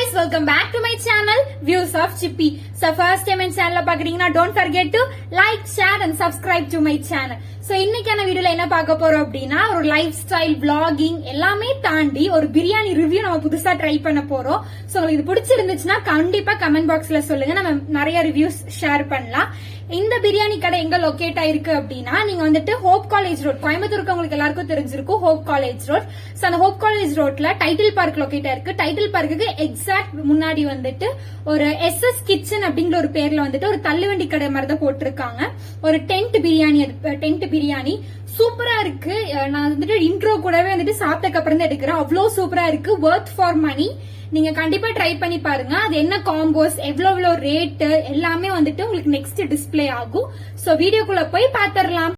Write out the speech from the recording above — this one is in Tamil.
guys, welcome back to my channel Views of Chippy. So first time in channel பாக்குறீங்கன்னா don't forget to like, share and subscribe to my channel. So இன்னைக்கான வீடியோல என்ன பார்க்க போறோம் அப்படின்னா ஒரு லைஃப் ஸ்டைல் vlogging எல்லாமே தாண்டி ஒரு பிரியாணி ரிவ்யூ நம்ம புதுசா ட்ரை பண்ண போறோம். சோ உங்களுக்கு இது பிடிச்சிருந்துச்சுன்னா கண்டிப்பா கமெண்ட் பாக்ஸ்ல சொல்லுங்க, நம்ம நிறைய ரிவ்யூஸ் ஷேர் பண்ணலாம். இந்த பிரியாணி கடை எங்க லொகேட் ஆயிருக்கு அப்படின்னா நீங்க வந்துட்டு ஹோப் காலேஜ் ரோட், கோயம்புத்தூருக்கு உங்களுக்கு எல்லாருக்கும் தெரிஞ்சிருக்கும் ஹோப் காலேஜ் ரோட். சோ அந்த ஹோப் காலேஜ் ரோட்ல டைட்டில் பார்க் லொகேட் ஆயிருக்கு. டைட்டில் பார்க்குக்கு எக்ஸாக்ட் முன்னாடி வந்துட்டு ஒரு SS கிச்சன் அப்படிங்கிற ஒரு பேர்ல வந்துட்டு ஒரு தள்ளுவண்டி கடை மாதிரி தான் போட்டிருக்காங்க. ஒரு டென்ட் பிரியாணி சூப்பரா இருக்கு. நான் வந்துட்டு இன்ட்ரோ கூடவே வந்துட்டு சாப்பிட்டக்கு அப்புறம் தான் எடுக்கிறேன். அவ்வளவு சூப்பரா இருக்கு, வொர்த் ஃபார் மணி. நீங்க கண்டிப்பா ட்ரை பண்ணி பாருங்க. அது என்ன காம்போஸ், எவ்வளவு ரேட் எல்லாமே வந்துட்டு உங்களுக்கு நெக்ஸ்ட் டிஸ்பிளே ஆகும். சோ வீடியோக்குள்ள போய் பாத்திரலாம்.